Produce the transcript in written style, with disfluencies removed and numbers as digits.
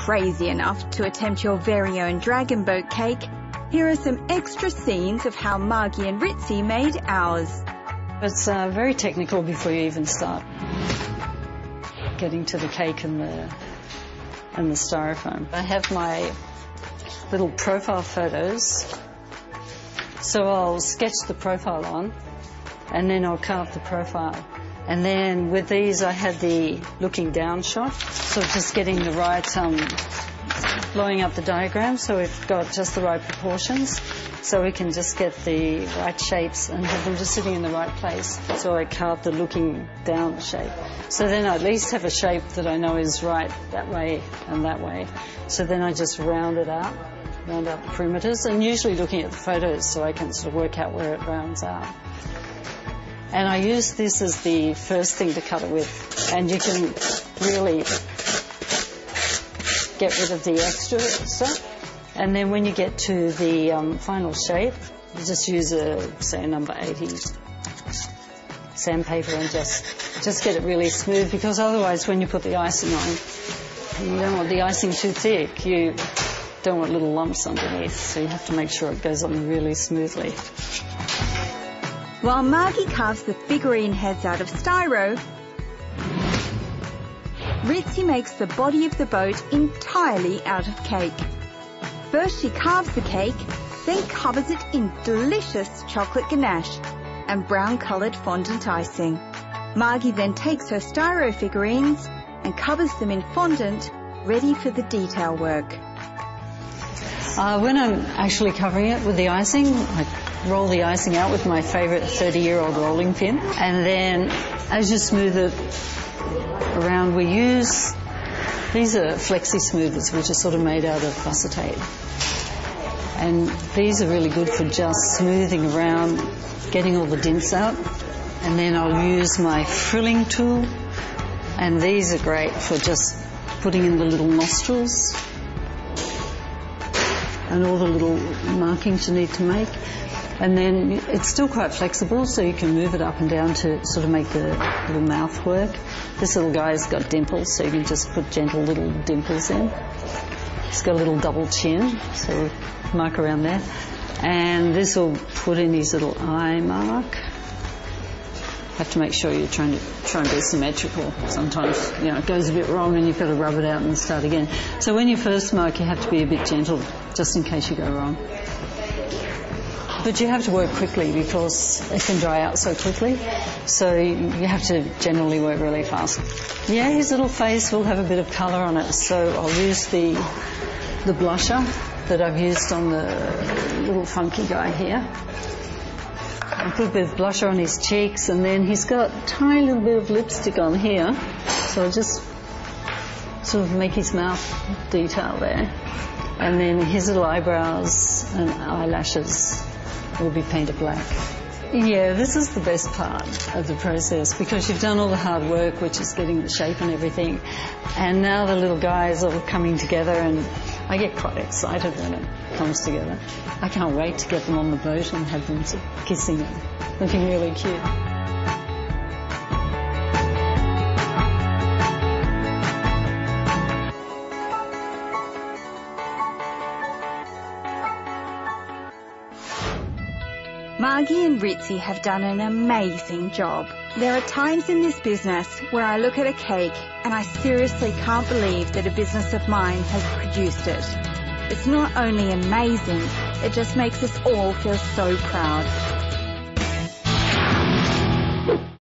crazy enough to attempt your very own dragon boat cake, here are some extra scenes of how Margie and Ritzy made ours. It's very technical before you even start getting to the cake and the styrofoam. I have my little profile photos, so I'll sketch the profile on and then I'll carve the profile. And then with these I had the looking down shot, so just getting the right, blowing up the diagram so we've got just the right proportions, so we can just get the right shapes and have them just sitting in the right place. So I carved the looking down shape. So then I at least have a shape that I know is right that way and that way. So then I just round it out, round out the perimeters, and usually looking at the photos so I can sort of work out where it rounds out. And I use this as the first thing to cut it with, and you can really get rid of the extra stuff. And then when you get to the final shape, you just use say a number 80 sandpaper and just get it really smooth, because otherwise when you put the icing on, you don't want the icing too thick. You don't want little lumps underneath, so you have to make sure it goes on really smoothly. While Margie carves the figurine heads out of styro, Ritzy makes the body of the boat entirely out of cake. First she carves the cake, then covers it in delicious chocolate ganache and brown-coloured fondant icing. Margie then takes her styro figurines and covers them in fondant, ready for the detail work. When I'm actually covering it with the icing, I roll the icing out with my favourite 30-year-old rolling pin, and then as you smooth it around, we use, these are flexi smoothers, which are sort of made out of acetate, and these are really good for just smoothing around, getting all the dints out. And then I'll use my frilling tool, and these are great for just putting in the little nostrils and all the little markings you need to make. And then it's still quite flexible, so you can move it up and down to sort of make the little mouth work. This little guy's got dimples, so you can just put gentle little dimples in. He's got a little double chin, so mark around there. And this will put in his little eye mark. Have to make sure you're trying to be symmetrical. Sometimes, it goes a bit wrong and you've got to rub it out and start again. So when you first mark, you have to be a bit gentle, just in case you go wrong. But you have to work quickly because it can dry out so quickly, so you have to generally work really fast. Yeah, his little face will have a bit of colour on it, so I'll use the blusher that I've used on the little funky guy here. I put a bit of blusher on his cheeks, and then he's got a tiny little bit of lipstick on here, so I'll just sort of make his mouth detail there. And then his little eyebrows and eyelashes will be painted black. Yeah, this is the best part of the process, because you've done all the hard work, which is getting the shape and everything, and now the little guys are all coming together, and I get quite excited when it comes together. I can't wait to get them on the boat and have them kissing and looking really cute. Margie and Ritzy have done an amazing job. There are times in this business where I look at a cake and I seriously can't believe that a business of mine has produced it. It's not only amazing, it just makes us all feel so proud.